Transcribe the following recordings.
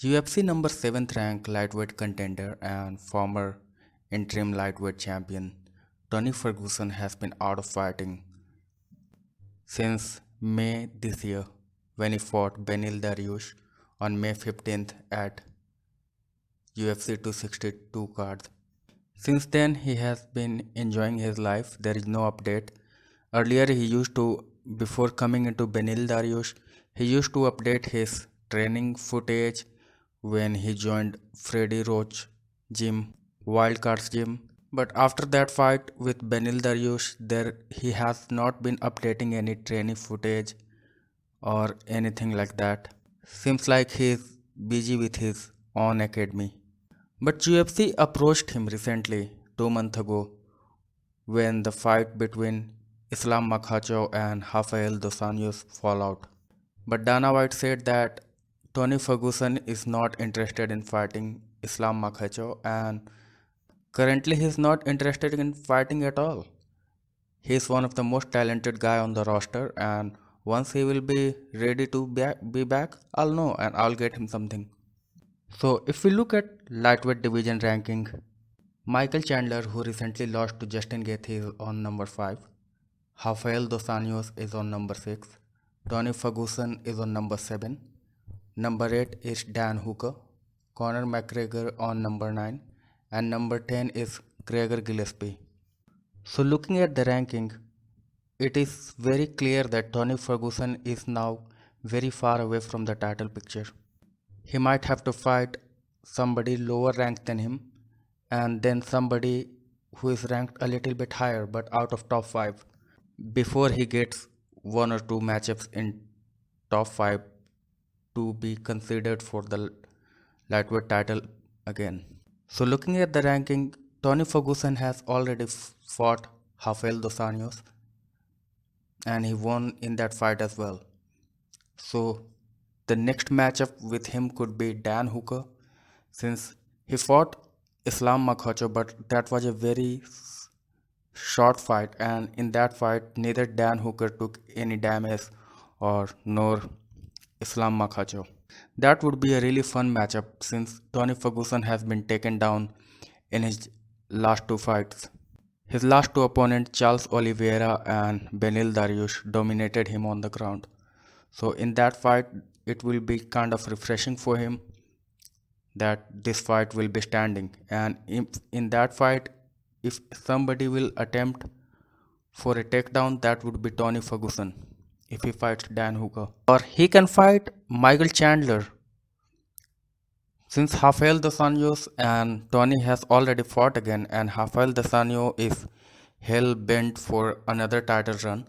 UFC number 7th rank lightweight contender and former interim lightweight champion Tony Ferguson has been out of fighting since May this year when he fought Benil Dariush on May 15th at UFC 262 card. Since then, he has been enjoying his life. There is no update. Earlier, before coming into Benil Dariush, he used to update his training footage when he joined Freddy Roach gym, Wildcards gym. But after that fight with Benil Dariush, there he has not been updating any training footage or anything like that. Seems like he is busy with his own academy. But UFC approached him recently, 2 months ago, when the fight between Islam Makhachev and Rafael dos Anjos fall out. But Dana White said that Tony Ferguson is not interested in fighting Islam Makhachev and currently he is not interested in fighting at all. He is one of the most talented guy on the roster and once he will be ready to be back, I'll know and I'll get him something. So if we look at lightweight division ranking, Michael Chandler, who recently lost to Justin Gaethje, is on number 5. Rafael dos Anjos is on number 6. Tony Ferguson is on number 7. Number 8 is Dan Hooker. Conor McGregor on number 9. And number 10 is Gregor Gillespie. So looking at the ranking, it is very clear that Tony Ferguson is now very far away from the title picture. He might have to fight somebody lower ranked than him and then somebody who is ranked a little bit higher but out of top 5 before he gets 1 or 2 matchups in top 5 to be considered for the lightweight title again. So looking at the ranking, Tony Ferguson has already fought Rafael dos Anjos and he won in that fight as well. So the next matchup with him could be Dan Hooker since he fought Islam Makhachev, but that was a very short fight and in that fight neither Dan Hooker took any damage or nor Islam Makhachev. That would be a really fun matchup since Tony Ferguson has been taken down in his last 2 fights. His last 2 opponents, Charles Oliveira and Benil Dariush, dominated him on the ground. So in that fight, it will be kind of refreshing for him that this fight will be standing. And in that fight, if somebody will attempt for a takedown, that would be Tony Ferguson if he fights Dan Hooker. Or he can fight Michael Chandler. Since Rafael dos Anjos and Tony has already fought again and Rafael dos Anjos is hell bent for another title run,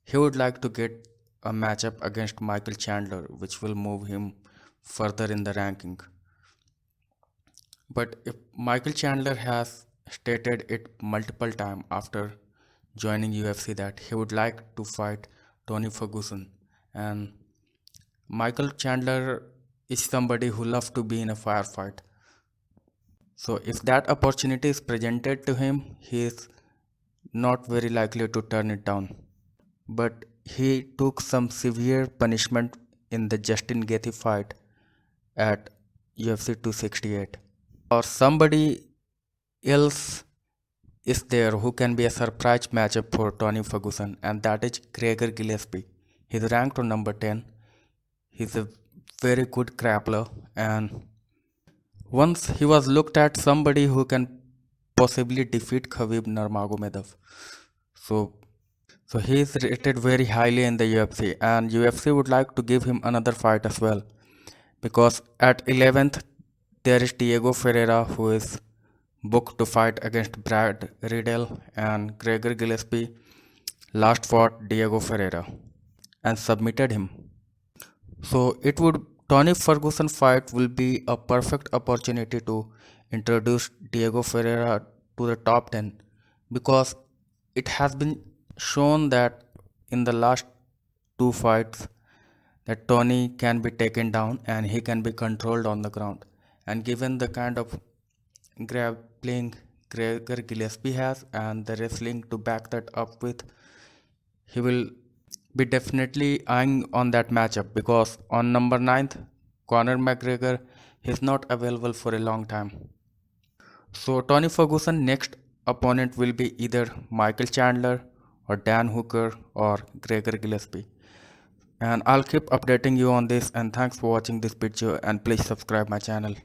he would like to get a matchup against Michael Chandler, which will move him further in the ranking. But if Michael Chandler has stated it multiple times after joining UFC that he would like to fight Tony Ferguson, and Michael Chandler is somebody who loves to be in a firefight. So if that opportunity is presented to him, he is not very likely to turn it down. But he took some severe punishment in the Justin Gaethje fight at UFC 268. Or somebody else is there who can be a surprise matchup for Tony Ferguson, and that is Gregor Gillespie. He's ranked on number 10. He's a very good grappler, and once he was looked at somebody who can possibly defeat Khabib Nurmagomedov. So he is rated very highly in the UFC, and UFC would like to give him another fight as well, because at 11th there is Diego Ferreira who is booked to fight against Brad Riddell, and Gregor Gillespie last fought Diego Ferreira and submitted him. So Tony Ferguson fight will be a perfect opportunity to introduce Diego Ferreira to the top 10, because it has been shown that in the last 2 fights that Tony can be taken down and he can be controlled on the ground, and given the kind of grappling Gregor Gillespie has and the wrestling to back that up with, he will be definitely eyeing on that matchup, because on number 9th Conor McGregor he's not available for a long time. So Tony Ferguson next opponent will be either Michael Chandler or Dan Hooker or Gregor Gillespie. And I'll keep updating you on this, and thanks for watching this video, and please subscribe my channel.